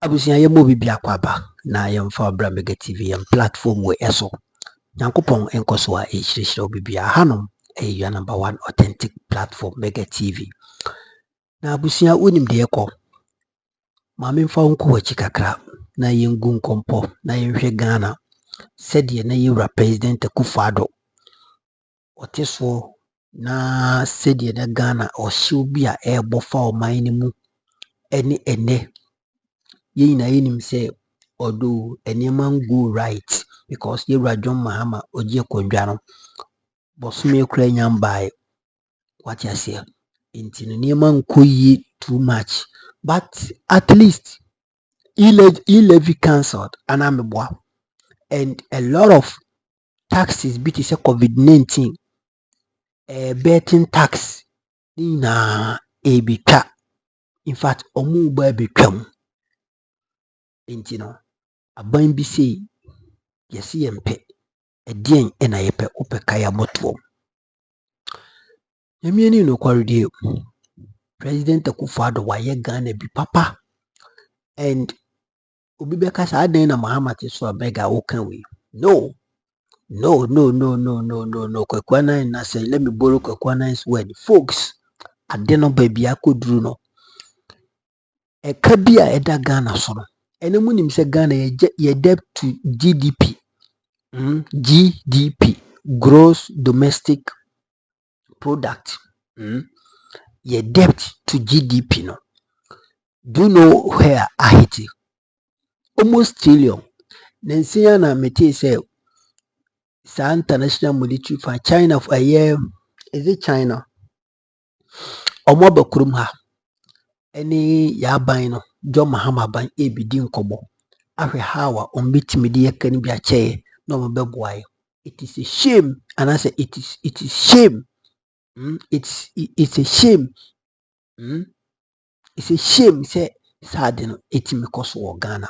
Abusia ye mo bibia kwaba na ye mfa bra mega TV ye platform we eso. Nyankopon enkoso a ehirihira bibia hanom your number 1 authentic platform mega TV. Na abusia unim de ekọ. Ma me mfa nko wachi kakra na ye ngu nkompo na ye hwe Ghana. Said na yewra president Akufo-Addo. Oteso na said na Ghana o hyew bi a ebofa oman ni mu ene ene. Ye na yenim say although any man go right because you were John Mahama oje kondwa no bosume kura nyam by what you say inti no man koyi too much but at least he levy cancelled anameboa and a lot of taxes bit is a COVID-19 betting tax na ebitwa in fact omu ba betwam inti no aban bi say yesi yempe edien ena yepe ope kaya motuom yemieni no kwaridi President Akufo-Addo waye Ghana bi papa and obi beka sa adan na Mahama te so abega wokan we no kwekwana na say let me borrow kwekwan's word folks ade no ba bia koduru no e ka bi a eda Ghana so no ene munim se Ghana ye debt to GDP GDP gross domestic product your debt to GDP no. Do you know where I hit it? Almost trillion. Nancy na mete say sa international monetary fund China for a year is it China? Omo bakurum ha. Any ya ban no John Mahama ban e bidi nkomo. Ahwe hawa ombitimi de yakani bi ache no mabeboaye. It is a shame and I say it is shame. It's a shame. It's a shame say sad no etimi koso Ghana.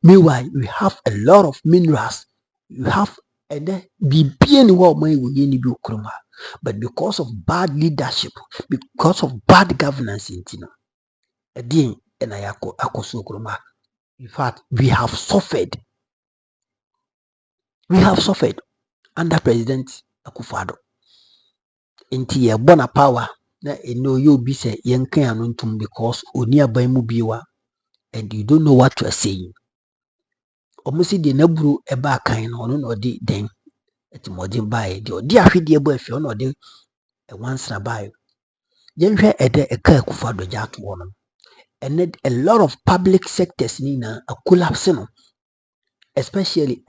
Meanwhile, we have a lot of minerals. You have and then be being what money will you be ukruma. But because of bad leadership, because of bad governance in Tino, again and ayako akoso ukruma. In fact, we have suffered. We have suffered under President Akufo-Addo. Inti ye bona power na eno you be say yenkan anuntum because oni aban mu biwa and you don't know what you are saying. Omusi de naburu eba kan no no odi den etimodin bae de odi ahwede ebo afi no odi ewansra bae yenhwe ede eka Akufo-Addo jato no and a lot of public sectors ni na a collapse no especially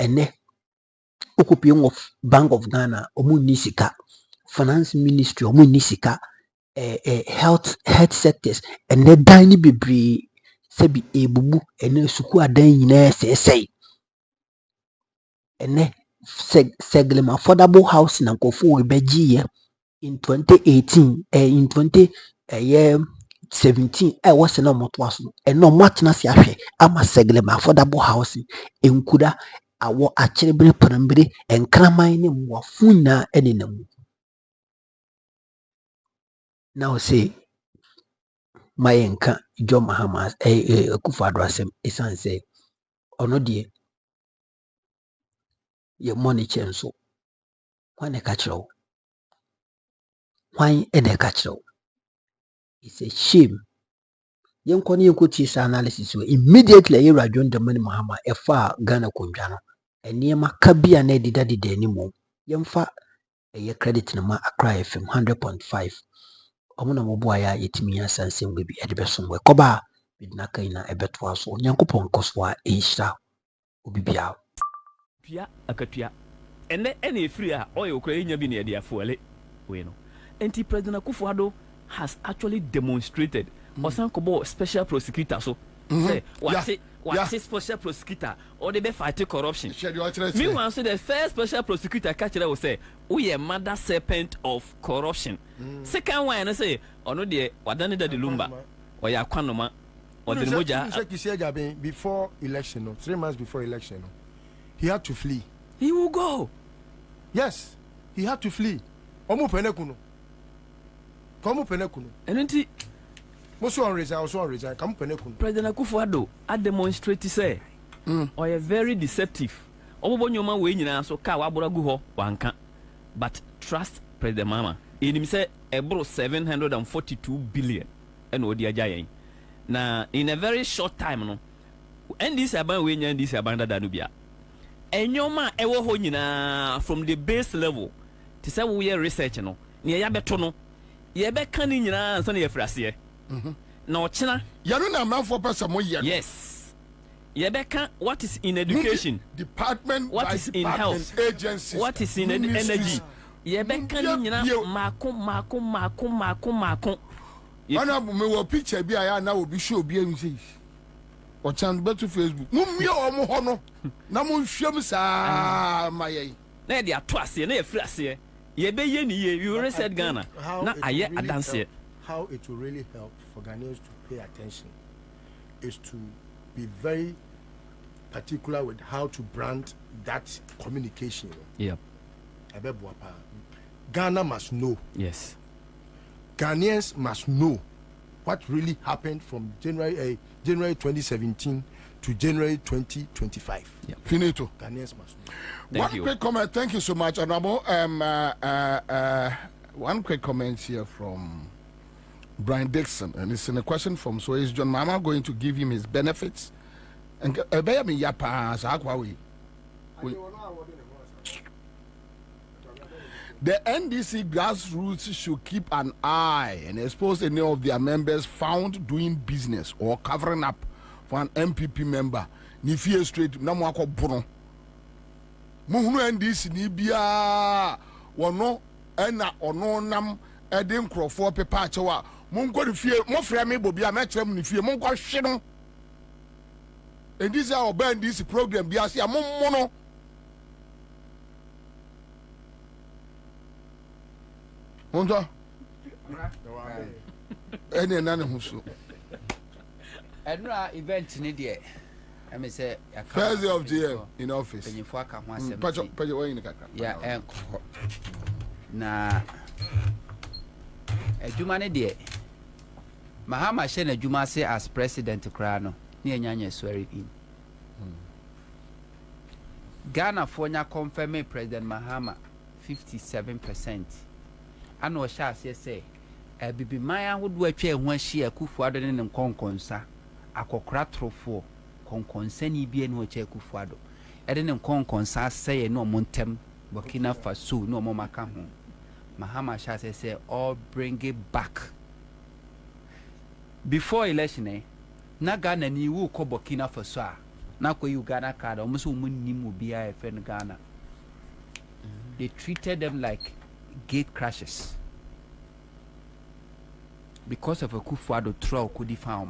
occupying of Bank of Ghana omu nisika finance ministry omu nisika health sectors and dan ni bebre sebi ebubu suku adan nyina sesei Seglem affordable housing and kofu beji in 2018 in 2017 was no motwas and no much na se ahwe ama Seglem affordable housing enkuda awo acherebre prambre enkraman ne mwafuna enenam now say mayenka John Mahama Akufo-Addo asem esan say ono de ye money chenso wane ka kiro why ene ka kiro. It's a shame. Yenkoni yekoti sa analysis we immediately you rajon the money Mahama efa Ghana kondwa no enema ka bia na edida de animo yemfa ye credit na ma Accra FM 100.5 omo na moboa ya yetimi asansem bebi edebesom we koba bidna kan na ebeto aso Nyankopon koso a enhira obibia pia akatua ene free a oyo kwa nya bi na ye afuale we no enti President Akufo-Addo has actually demonstrated osan kobo special prosecutor so say what is special prosecutor or they be fight corruption. Meanwhile, so the first special prosecutor catch will say we a mother serpent of corruption. Second one I say ono de wadane da de lumba or ya kwanoma or the moja before election, 3 months before election, he had to flee. He will go. Yes, he had to flee. Omu penekuno. Komu penekuno. And Most on resign. Come penekun. President Akufo-Addo a demonstrate say or a very deceptive. Obo nyoma we nyina so ka wa bora gu ho wanka. But trust President Mama. Enim say ebro 742 billion and odi ajayen. Na in a very short time no. And this aban we nya this aban da no bia. Enyoma ewo ho nyina from the base level. Ti say we research no. Ne ya beto no. Ye be kan ni nyina so na ye frase. Na ochina yanu na manfo person mo ye. Yes. Ye be kan what is in education, department, what is in health, agencies, what is in energy. Ye be kan ni nyina mako. Ana me wo picture bi aya na obi show bi enu sei. O chan be to Facebook. Mu mi o mo ho no. Na mo hwem saa maye. Na ye ato ase na ye frɛ ase. Ye be ye ni ye you reset Ghana. Na aye adanse. How it will really help for Ghanaians to pay attention is to be very particular with how to brand that communication. Yep. Ghana must know. Yes. Ghanaians must know what really happened from January 2017 to January 2025. Yep. Finito. Ghanaians must know. Thank One you. quick comment. Thank you so much, Honorable. One quick comment here from Brian Dixon, and it's in a question from so is John Mama going to give him his benefits? And the NDC grassroots should keep an eye and expose any of their members found doing business or covering up for an MPP member. Nifie straight namwako bono. Muhunu NDC ni bia wono ena ono nam ede nkrofo pepa achewa monko de fie mo frɛ me bobi a me kyerɛ mu ne fie monko hwe no NDC a oba NDC program bia se a mommo no onto ene na ne huso enra event ni de I mean say first day of the year in office penyifo aka ho asem pacho wey ni kaka ya enko na adwuma ne de Mahama she na adwuma se as president kra no ne anyanya swearing in Ghana for nya confirm President Mahama 57%. Ano o sha ase say bibiman ahodo atwa ehu ahia Akufo-Addo ne nkonkonsa akokora trofo konkonsa ni bia ne o cha Akufo-Addo ede ne nkonkonsa sey no montem Burkina Faso no mo maka ho Mahama sha ase say all bring it back before election na Ghana ni wu ko Burkina Faso a na ko Uganda card o muso munnim obi a efen Ghana. They treated them like gate crashes because of Akufo-Addo trial could define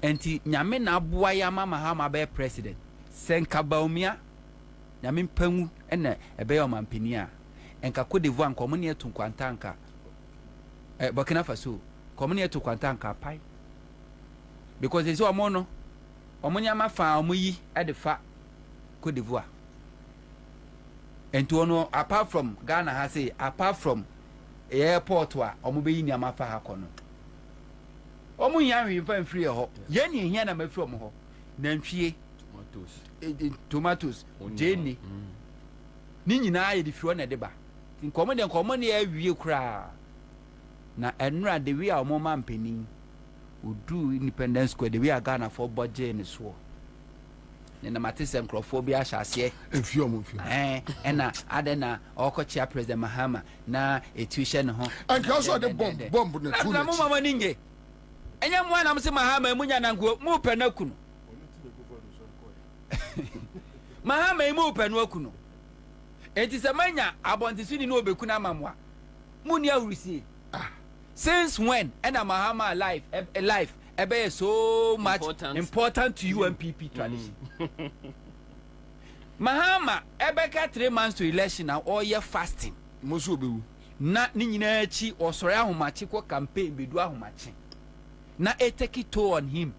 enti nyame na aboa ya mama Mahama be president senka baumia nyame mpangu ena ebe ya mampani a enka Cote d'Ivoire nko mone etu kwantanka Burkina Faso ko mone etu kwantanka pai because they say omono omonya mafa omuyi edefa Cote d'Ivoire and to no apart from Ghana has say apart from airport wa omubeyi ni amafa ha kono omu yan wi fan free ho ye ni hia na mafiri omu ho nantwie tomatoes jeni ni nyina ye di firo na de ba nkomo ne awie kura na enra de wi a omo mampeni udu Independence Square de wi a Ghana for budget ni so na matise microphobia hyase efio ena adena okochia President Mahama na etuhye ne ho and also the bomb na too na mama ninge enya mo na mse Mahama emunya na ngo mu pe na kunu Mahama emu pe na kunu enti se manya abontisini no obekuna amamwa mu ni awurisi since when ena Mahama alive ebe so much important to UNPP tradition. Mahama ebe ka 3 months to election na all year fasting. Musu obewu. Na ni nyina achi osore ahomachi ko campaign bedu ahomachi. Na e take it on him.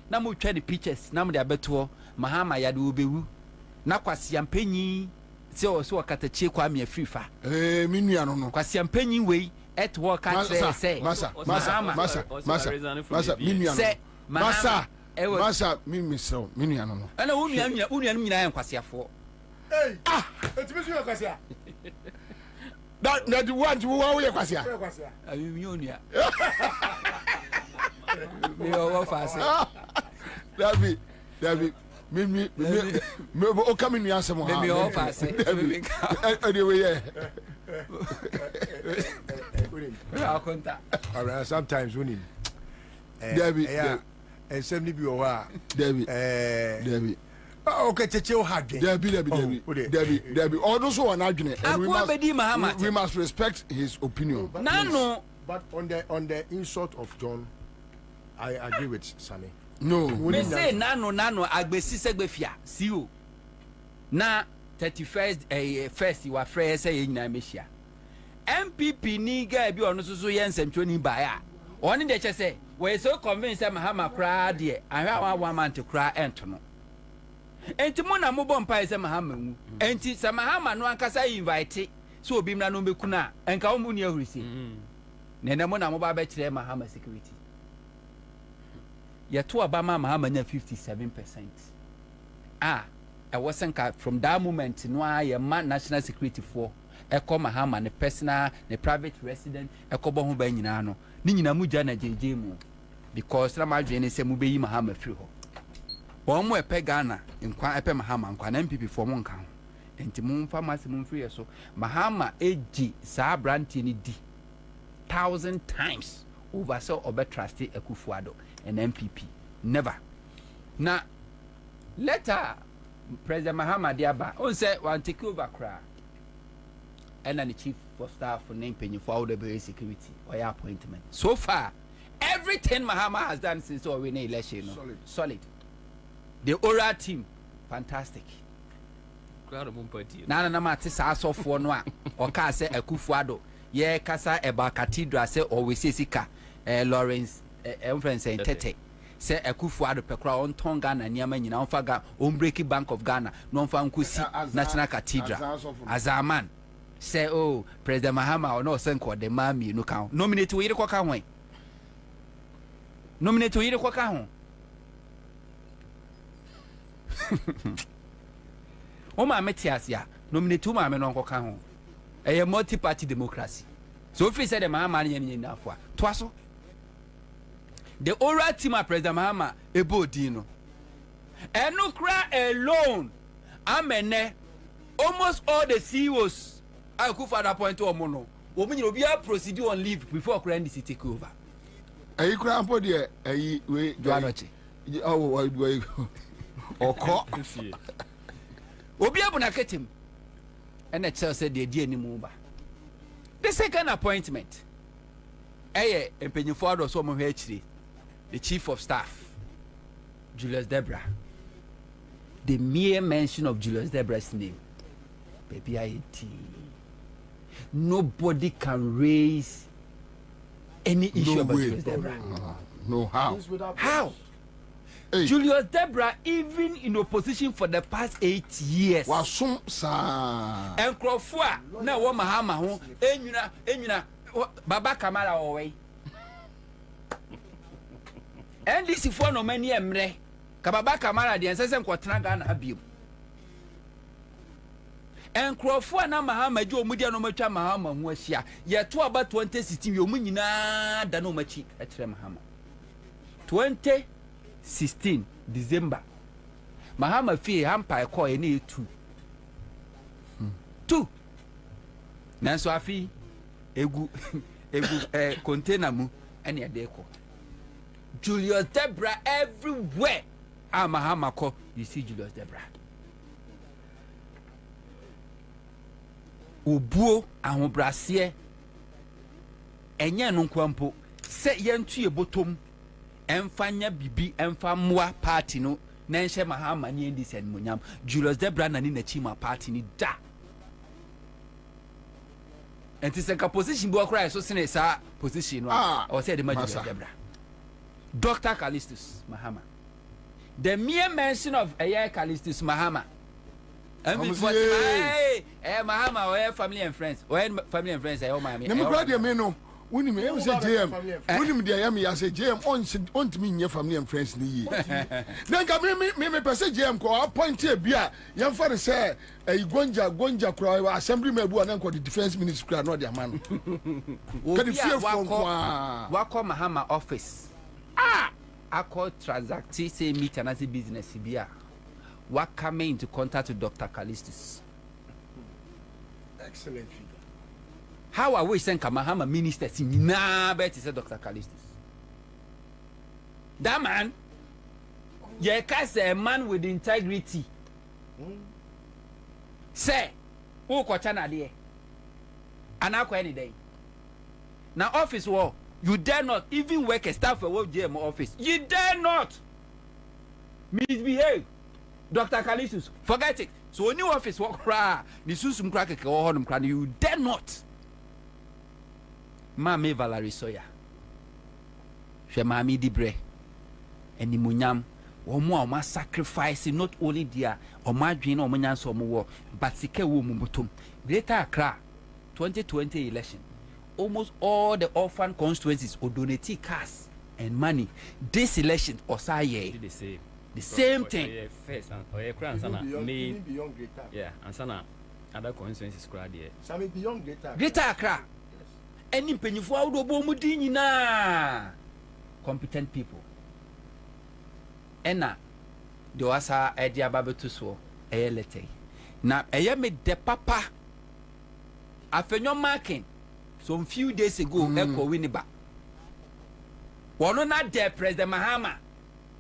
Na mo twa the pictures na mo de abeto Mahama ya de obewu. Na kwasi ampanyi se o so katachie kwa me afrifa. Minua no no. Kwasi ampanyi wei at work at say masa mimi so minu ya no ana unu nyina enkwasiafo enti me so yakwasia that the one to wo ye kwasia mi onua mi o fa se David me o come in answer mo ha mi o fa se anyway yeah alright sometimes winning David and send me be o David okay cheche o hard David all those who are not adwene and we must respect his opinion but on the insult of John I agree with Sammy. No. Me say nano agbesi segbefia si o. Na 31st first you are fresh say nyina mehia. MPP ni guy bi ono so ye nsɛmtwoni baa. Oni de che say we so convinced say Mahama kra de ahwa one month kra ento no. Enti mo na mo bɔ mpa say Mahama nwu. Enti say Mahama no ankasa invite so obi mra no beku na enka wo mu ni ahurisi. Nene mo na mo ba be kire Mahama security. Yeto Obama Mahama nya 57%. I wasn't from that moment no I man national security for eko Mahama ne personal ne private resident eko bo ho ba nyina no ni nyina mu gya na jeje mu because na madwe ne se mu be yi Mahama firi ho won mo epe Ghana nkwa epe Mahama nkwa na MPP for mo nka ho enti mu pharmacy mu firi so Mahama eji sa branti ni di 1,000 times over so obe trusty Akufo-Addo and MPP never na later President Mahama Diaba on say want take over cra and the chief of staff for name penny for the security or your appointment so far everything Mahama has done since we win election solid the oral team fantastic na mate sa asofo no a o ka say Akufo-Addo ye kasa eba cathedral say always sika Lawrence Friends and Tete say Akufo-Addo pekra on tonga na niama nyina on faga on break Bank of Ghana no fa nkosi National Cathedral azaman say oh President Mahama or no senko de mami no kan nominate we kwa kan hwan nominate we kwa kan ho o ma metias ya nominate o ma me no kwa kan ho a multi party democracy so if he said the Mahama nyina afwa to aso the oral team of President Mahama ebodino enukra alone amene almost all the CEOs Akufo-Addo appoint to omono omunyi obi a proceed on leave before Kurandisi take over ayi kura ampo de ayi we Joanoche we oko obi abuna ketim and the said the die animu ba the second appointment empenyifo-Addo so mo hwe akire the chief of staff Julius Debra. The mere mention of Julius Debra's name baby IT nobody can raise any issue about Julius Debra. No how hey. Julius Debra even in opposition for the past 8 years wasum sa enkrofo na wo Mahama ho enyuna Baba Kamara owe NDC for no many emre Kababa Kamara de ensese nkwotena Ghana abiem enkrofo na Mahama ji omudia no matwa Mahama ho ahia yeto aba 2016 yomu nyina da no machi etre Mahama 2016 December Mahama fie hampa ekọ ye na 2 nanso afi egu container mu ene ade ekọ Julius Debra everywhere Mahama ko you see Julius Debra obuo ahobrase enye no kwampo se yentu ebotom emfanya bibi emfamoa party no na enhye Mahama ni endi sen monyam Julius Debra na ni na chima party ni da enti se ka position bo akra so sene sa position no o se de Julius Debra Dr. Callistus Mahama the mere mention of Callistus Mahama and Mahama or family and friends or family and friends I my me me When you say JM, when you say JM, on to me, your family and friends. Then come me, person JM, call point here, beer. Young father say, a Gonja cry, assembly may be an the defense minister, not their man. Can you feel from Wako Mahama office? I call transacting, say meet and as a business, beer. What coming into contact with Dr. Callistus? Excellent figure. How are we send Kamahama ministers in bet is Dr. Callistus? That man, you cast a man with integrity. Say, who kochana there? And I any day. Now office war, you dare not even work a staff for GM office. You dare not misbehave. Dr. Callistus, forget it. So when you office work cry, the susum crack you dare not. Mame Valerie Soya. She mami dibre. And the munyam, or sacrifice not only dear, or my dream or munyan so more, but sike wumutum. Greater Accra, 2020 election. Almost all the orphan constituencies will donate cars and money. This election, Osaye. The same thing. First, beyond Greater. Yeah, and sana other constituencies crowd here. Some beyond Greater. Greater Accra. Any penny for out of Bomudini na competent people. Ena do asa Edia Babetu so a lete. Na me de papa afenyo marking some few days ago Eko Winiba. One not there, President Mahama.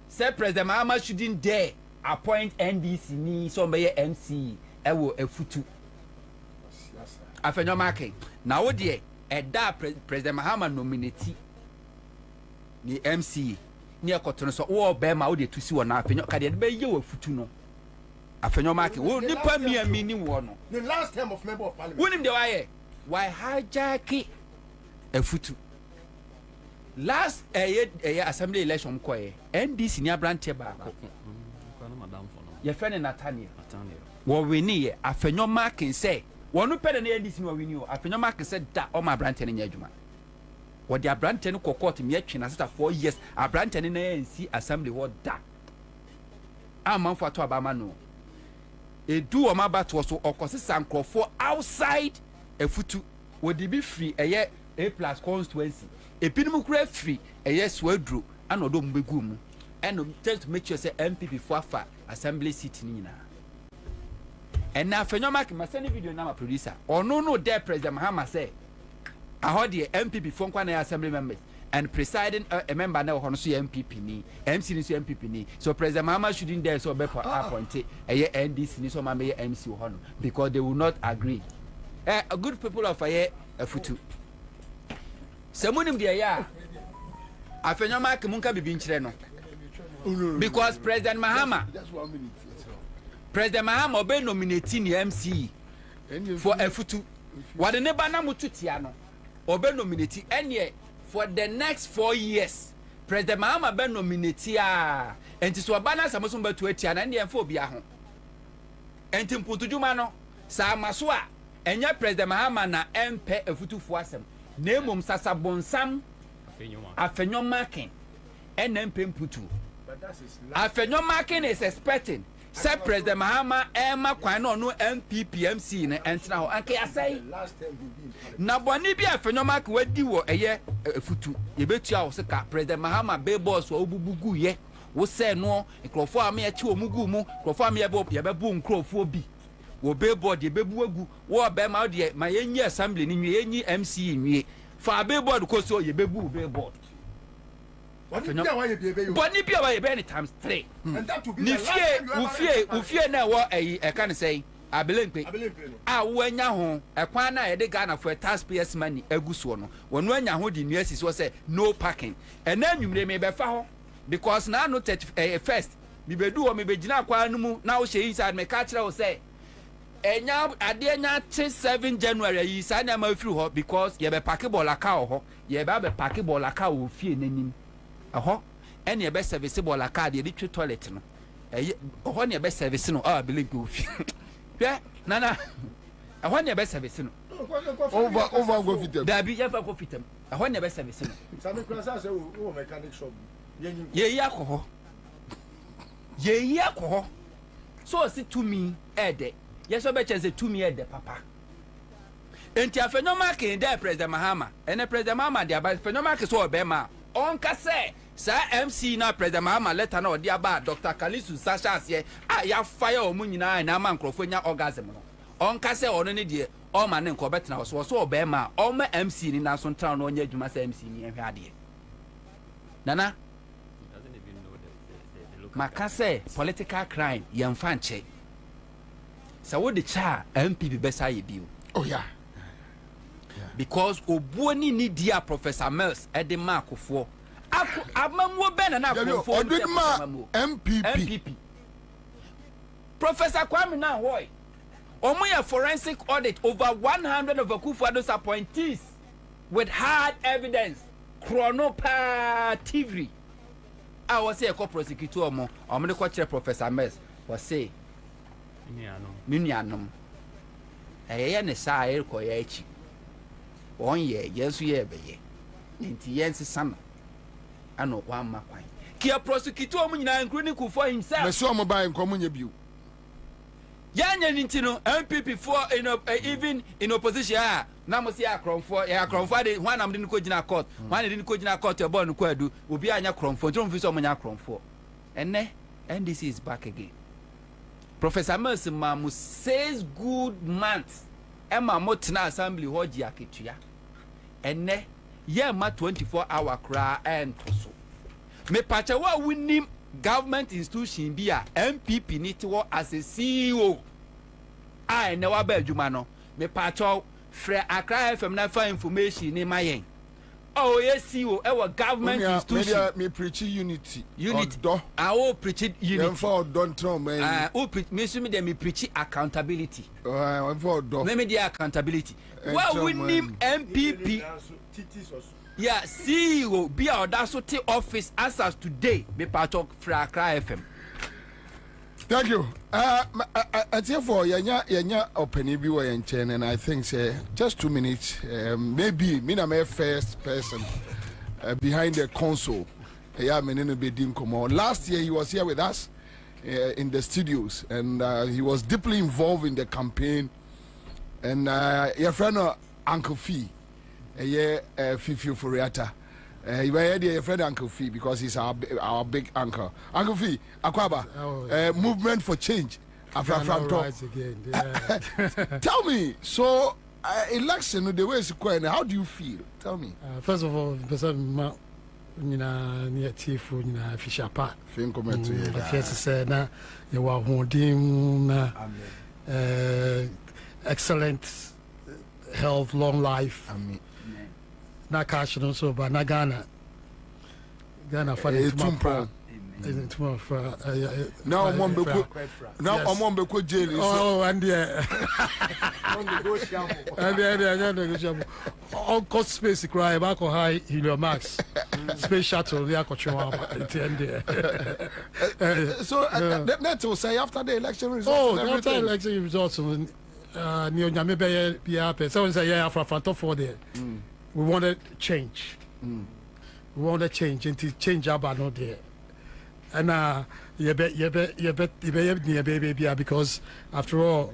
Said President Mahama shouldn't dare appoint NDC ni somebody MC ewo efutu. Afenyo marking. Now dear President Mahama nominati ni MC ni akotono so wo be ma wo de tusi wo na afenyo ka de be ye wo futu no afenyo mark wo nipa mi ni wo no the last term of member of parliament wonim de why hijack afutu last assembly election ko NDC ni abrante ba ko ye friend Nathaniel wo wini ye afenyo mark say wonu pede na NDC no wini o afenyo mark say da o ma abrante ne nyadwuma wo de abrante no kokot me atwe na sita 4 years abrante ne na NC assembly wo da amanfo ato abama no edu o ma bato so okosisa nkrofo outside afutu wo de bi free eye A+ constituency epinum kura free eye swadro ana odo mbegu mu and just to make sure say MPP for afa assembly seat ni nyina. And now Fenyoma ki maseni video na ma producer ono no there President Mahama say I the MPP for nkwa assembly members and presiding a member na hono so MPP ni MC ni so MPP ni so President Mahama shouldn't there so be appoint a NDC ni so ma be MC hono because they will not agree. A good people of a futu semunim de ya Afenyoma ki munka bibi nchire no because President Mahama President Mahama obe nominate ni MC for a futu what the neighbor na mututia no obe nominate enye for the next 4 years President Mahama be nominate a enti so bana samoso betu atia na ndie mfa obi aho enti mputujuma no sa maso a enye President Mahama na empe afutufu asem na emom sasabonsam afenyoma ken enmpe mputu afenyoma ken is expecting say President Mahama ema kwan no MPP MC ne entra ho anke asai na boni bi afenyoma ka wadi wo eye futu yebetua wo se ka President Mahama be boss wo bubugu ye wo se no nkrofo am ya chi omugu mu nkrofo am ya bebu nkrofo bi wo be board ye bebu agu wo be ma de ma yenyi assembly ni nwie yenyi MC nwie fa be board ko so ye bebu be board Boni bia wa ye be any times 3 and that will be the last ufie na wo can say abelempe a wo anya ho ekwan na ye de Ghana for taxpayers money aguso no wonu anya ho di nuasis wo say no parking and anwumre me be fa ho because na no first me bedu wo me begina akwa no mu na wo she inside me ka kire wo say enya ade enya 7 January yi sa na ma firi ho because ye be park ball aka ho ye be park ball aka wo fie nanim ene be service ball card ye twi toilet no ne be service no believe go fi hwe nana ne be service no over go fit. Dabi ya fa go fitam. Ho ne be service no. Sami klasa say o mechanic shop. Ye yi akọ ho. So si to me ede. Yes obe chance to me ede papa. Enti afenoma ke dey President Mahama. Ene President Mahama dey aba fenoma ke so obema. Onka say sa MC na President Mahama letter na odi aba Dr. Kalisu Sasha ase ya fire omu nyina na ma nkrofo nya orgasm no. Onka say ono ne die o ma ne nko betena so obema o ma MC ni na so ntra no onya adwuma say MC ni ehwe ade. Nana maka say political crime yemfa nche. Sa wo de cha MPP besa ye bio. Oh yeah. Because obuoni ni dia Professor Mills ede makofo amamuo ben na akofo MPP Professor Kwame na hoy omo ya forensic audit over 100 of Akufo-Addo's appointees with hard evidence chronopatively. I was say a co-prosecutor omo de ko kire Professor Mills was say minianom ne sa ko ya echi on ye yesu ye beye nti yense sana ano wa makwan kia prosecutor omu nyina including Kufuor himself me so omo buy nkomo nya biu yanya nti no MPP for even in opposition na mo se akromfo de ho anam de ko gina court ho anam de ko gina court e bo no ko adu obi anya kromfo nti mfi so omo nya kromfo enne NDC is back again. Professor Mercy Mamu 6 good months Emma Motina Assembly hoji aketua enne ye ma 24-hour cry and so me pacha wa winim government institution bi a MPP nitiwo as a CEO I ne wa ba adwuma no me pacha frɛ Accra FM na fa information ni mayen oh yes CEO our government institution me preach unity I will preach unity them for don't throw man me preach accountability for do me the accountability well we name MPP yeah CEO be our dasoti office as today be part of Accra FM. Thank you. I think for yanya opinion bi wa yenchen and I think say just 2 minutes maybe me na my first person behind the console. Yeah, me no be dim komo. Last year he was here with us in the studios and he was deeply involved in the campaign and your friend Uncle Fee Fifi Furiata. You were your friend Uncle Fee because he's our big uncle. Uncle Fee, Akwaba, movement for change. Tell me, so election the way it's going, how do you feel? Tell me. First of all, near Tifu, Fisher Park. Think comment to you. First said, na you were holding excellent health, long life. Na cash no so but na Ghana for the tomorrow now omon be ko jail oh and there all cost space cry back on high Helio Max space shuttle we are control at the end there so that will say after the election results after election results near nyame be happy so say yeah for for there we wanted change. We wanted change and to change about no there. And baby because after all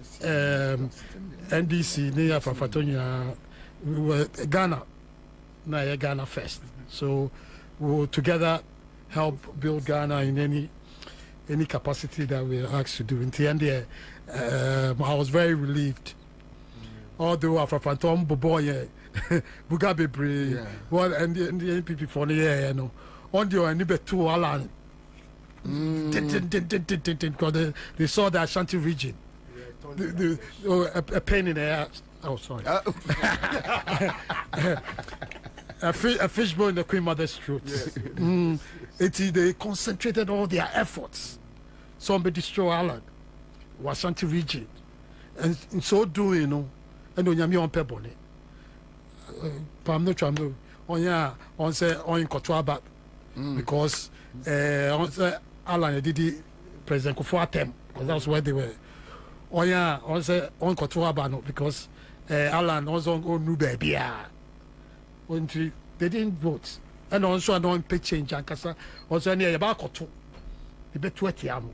NDC near from Fatonia we were Ghana. Now Ghana first. So we will together help build Ghana in any capacity that we are asked to do. In the end there I was very relieved. Although after Phantom Boboye Bugabe Bri, what and the NPP for the year, you know, on the any bet 2 Alan. Because they saw the Ashanti region. A pain in the ass. Oh, sorry. A fishbone in the Queen Mother's throat. They concentrated all their efforts. Somebody destroy Alan, Ashanti region, and in so doing, you know, and on Yami on Pebble. Pam no chamdo on say on Kotoa back because on say Alan did President Kufuor attempt because that's where they were on say on Kotoa back because Alan also knew baby. They didn't vote. And also I don't pay change and kasa also near about koto. The bet 20 amo.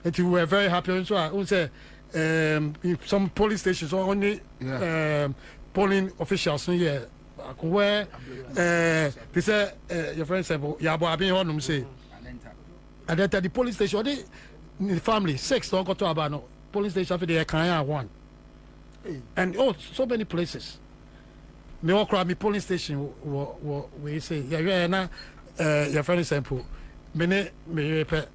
And we were very happy. So I would say some police stations only polling officials here where they say your friend said yeah, but I've been on them say and then the police station the family 6 don't go to Abano police station for the Kanya 1 and so many places. Me okra me polling station we say yeah na your friend sample me repair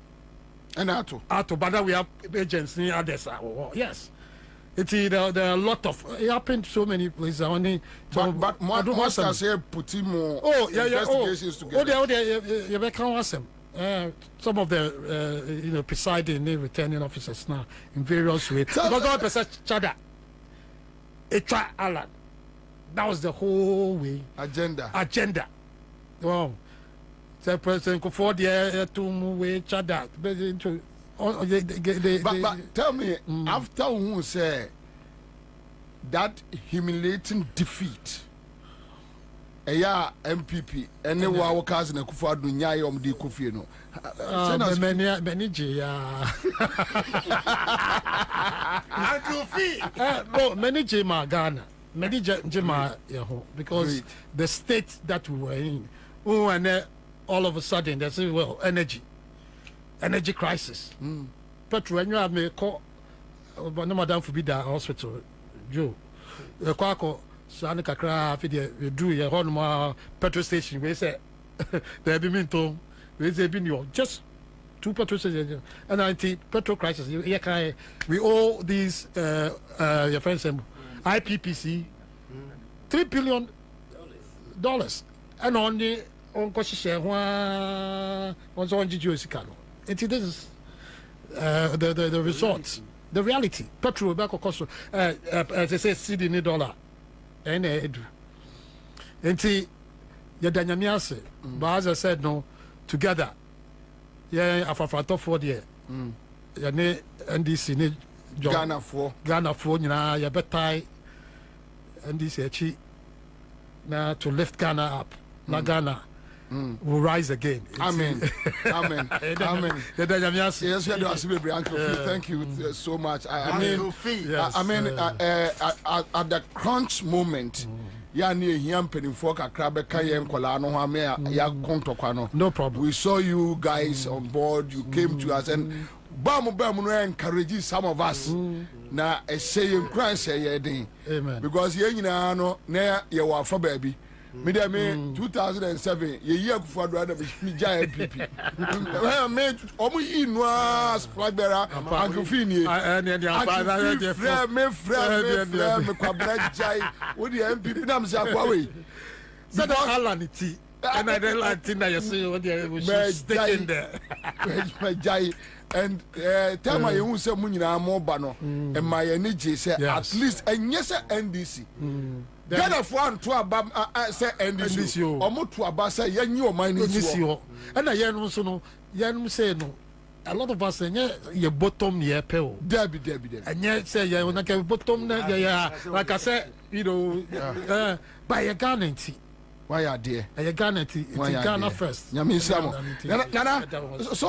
and ato but we have agents near others yes there are a lot of it happened so many places only but most can say put him more investigations together you can ask them some of the presiding returning officers now in various ways because all person chada it's Alan. That was the whole way agenda. Wow. So President Kufuor to move each other. But tell me, after who say that humiliating defeat, MPP, and our cousin Kufuor do nyai di Kufuor no. Many Ghana. Because the state that we were in, and then all of a sudden there's energy crisis. Petrol, when you have me call, but no madam for be the hospital, Joe. The Quaco, Sanica Craft, we do your home petrol station. We say, there be minto, we say, just 2 petrol stations, and I think petrol crisis. We owe these, your friends. IPPC $3 billion and only on share one on Jujusicano. And this is the results, the reality. Petrol back cost as they say $60 and and see Yadanyamiase, but as I said no together. Yeah, Afafrato for the NDC Ghana for you better and this now to lift Ghana up. Now Ghana will rise again. Amen. Amen. Yes, thank you so much. I mean, at the crunch moment. No problem. We saw you guys on board. You came to us and encourage some of us. Na say in Christ say amen. Because you know na you were for baby. Me 2007 year for rather me giant PP. Me omo inwa flag bearer Uncle Fini and me kwabra jai wo the MPP na me say akwa we. So the Alanity and I don't like to you see what they stick in there. And tell my you say munyina mo ba no and my energy say at least and yes NDC Ghana for one to abam say NDC omo to abasa yenyi o man NDC and I yen so no yen say no a lot of us say your bottom near pale debi and yet say you na ke bottom na like I said by a Ghana. Why are there? Ghana first. So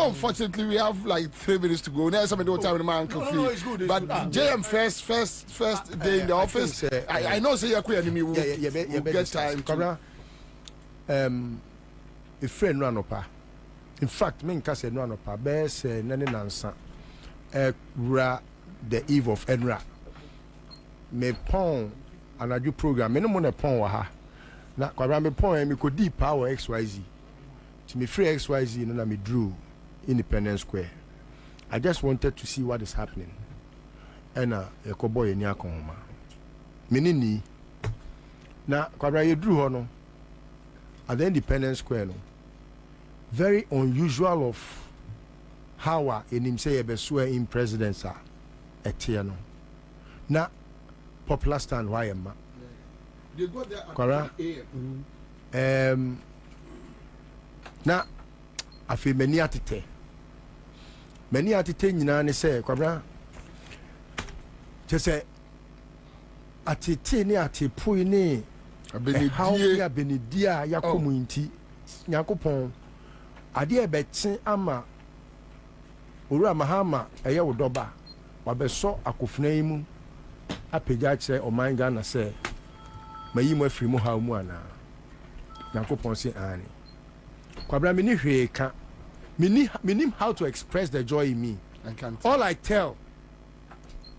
unfortunately we have like 3 minutes to go. Now somebody don't tell me my Uncle Phil. But JM first day in the office. I know say you're queer enemy will get time to a friend run up. In fact, me nka say no anopa be say nane nansa ra the eve of Enra. Me pon anaju program me no mo na pon wa ha. Na kwabra me pon me ko di power XYZ. To me free XYZ no na me drew Independence Square. I just wanted to see what is happening. And e ko boy ni akoma. Me ni na kwabra ye drew ho no at the Independence Square no. Very unusual of how in say be swear in presidents are etiano. Na popular stand why am they go there at na afi many atete nyina ne say kwabra che say atete ne atepoi ne how ya benedia ya community nyakopon ade e beti ama owura mahama eye wodoba wabeso akofuna yi mu apagya kire oman Ghana se mayi mu afiri mu ha mu ana nyakopon se ani kwabra me ni hwe ka me how to express the joy in me. All I tell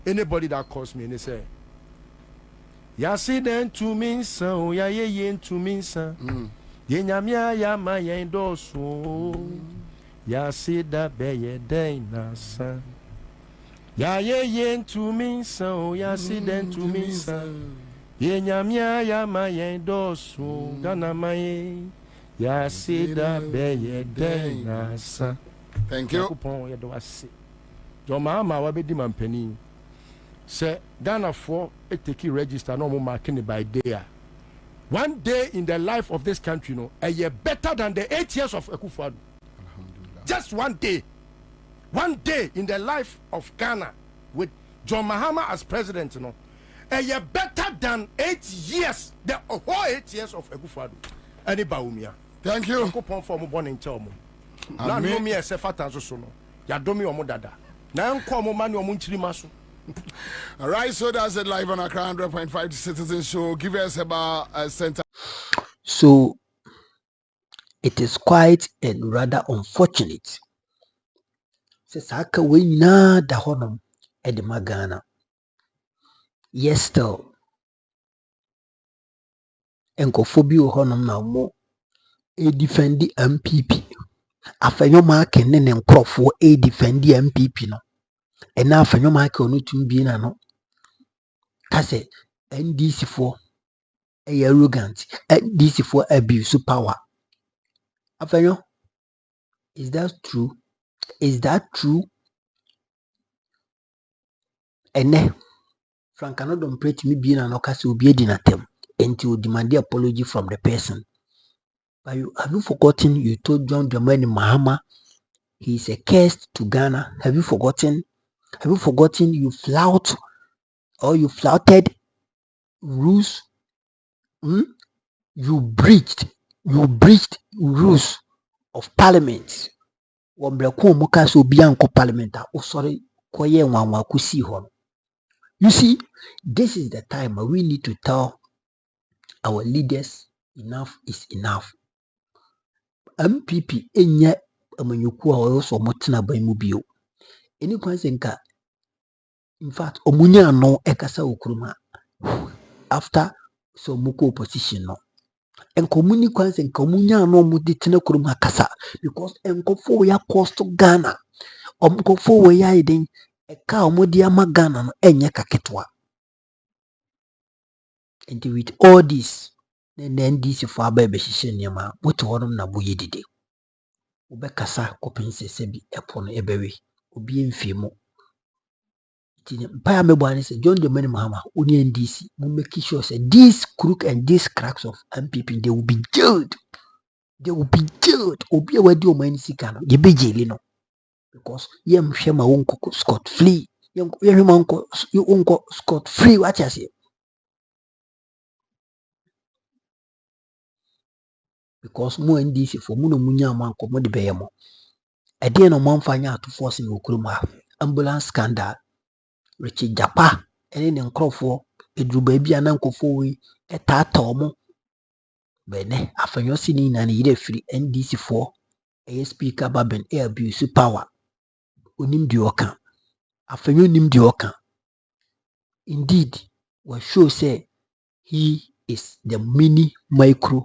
anybody that calls me and they say ya see then to me so ya ye to me so ye nyamia ya ma ye do so ya see that be ye day na sa ya ye to me so ya see then to me so ye nyamia ya ma ye do so Ghana ma ye ya see that be ye day na sa. Thank you. Your mama wa be di mampani say Ghana for a take register no more marking by day. One day in the life of this country, a year better than the 8 years of Akufo-Addo. Just one day. One day in the life of Ghana with John Mahama as president, a year better than 8 years, the whole 8 years of Akufo-Addo. Any baumia. Thank you. For born in Chelmo. Now no me as a fatan so no. Ya domi omo dada. Na enko mo mani omo nchiri maso. All right, so that's it live on Accra 100.5 Citizen Show. Give us about a center. So it is quite and rather unfortunate. Saka we na da honom edema Ghana. Yes, still. Enkofobi honom na mo defendi MPP. Afenyo ma kenne ne nkrofo defendi MPP no. Ena afenyo ma ka onu tumbi na no. Kase NDC for arrogant. NDC for abuse power. Afenyo, is that true? Is that true? Ene Frank don't pray to me being an okasi will be a term until demand the apology from the person. But you have you forgotten you told John Dramani Mahama he is a curse to Ghana? Have you forgotten? Have you forgotten you flout or you flouted rules? You breached rules of parliament. Parliament. Oh sorry, you see, this is the time we need to tell our leaders enough is enough. MPP enye amanyuku a also motena ban mu bio. Eni kwanse nka in fact omunya no ekasa okuruma after so muko opposition no. Enko muni kwanse nka omunya no mu ditena kuruma kasa because enkofo ya cost Ghana. Omkofo we ya iden eka omodi ama Ghana no enye kaketwa. And with all this then NDC for abebe hihye niam wote honom na boye dide. Ubekasa kopinse sebi epono ebewe obi emfiemu tini mpaya mebwane se John Dramani Mahama uni NDC we make sure say these crook and these cracks of MPP they will be jailed obi awadi omani sika no ye be jail no because yem hwema wonko scot free yem hwema wonko scot free what you say because mo NDC for mo no munya amanko mo de beyemo ede no manfanya ato force no okuruma ambulance scandal Richie Japa ene ne nkrofo eduru baabi anankofo wi etata omo bene afanyo sini na ne yire firi NDC for speaker baben abuse power onim di oka afanyo nim di oka indeed we show say he is the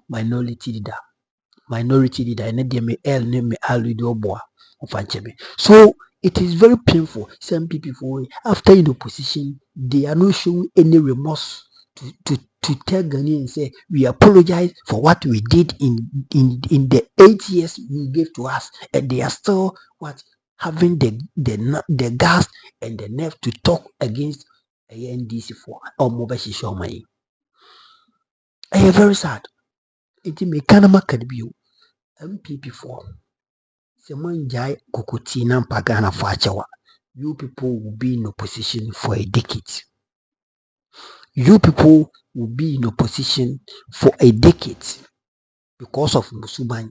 minority leader ene de me el ne me already oboa ofanchebe. So it is very painful. Some people for after in opposition, they are not showing any remorse to tell Ghanaians and say we apologize for what we did in the 8 years you gave to us, and they are still having the gas and the nerve to talk against NDC for Omobashi Shomai. I am very sad. It may kanama kadbiu MPP for. Semanjai Kukuti Nampagana Fachawa. You people will be in opposition for a decade. You people will be in opposition for a decade because of Musuban.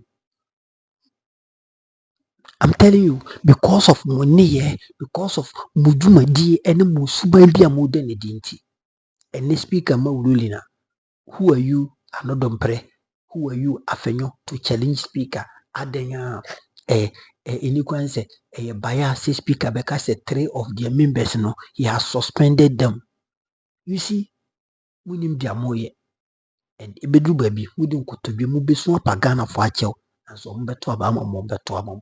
I'm telling you, because of money, because of Mujumadi and Musuban be a modern identity. And the speaker Maulina, who are you? Another pre. Who are you, Afenyo, to challenge speaker? Adenya, anyone say, a bias speaker because 3 of their members, no, he has suspended them. You see, we need their moye. And Ebedu baby, we don't go to be mubiso pagana for a child, and so beto abama mombeto abam.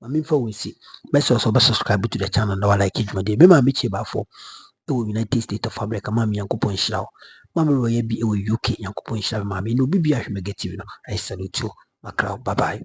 Mami for we see. Best also subscribe to the channel now like it. Be my bichi for United States of America, Mammy Yankupon Shroud. Mammy Roy be UK Yankupon Shroud, Mammy, no be a negative. I salute you, my crowd. Bye bye.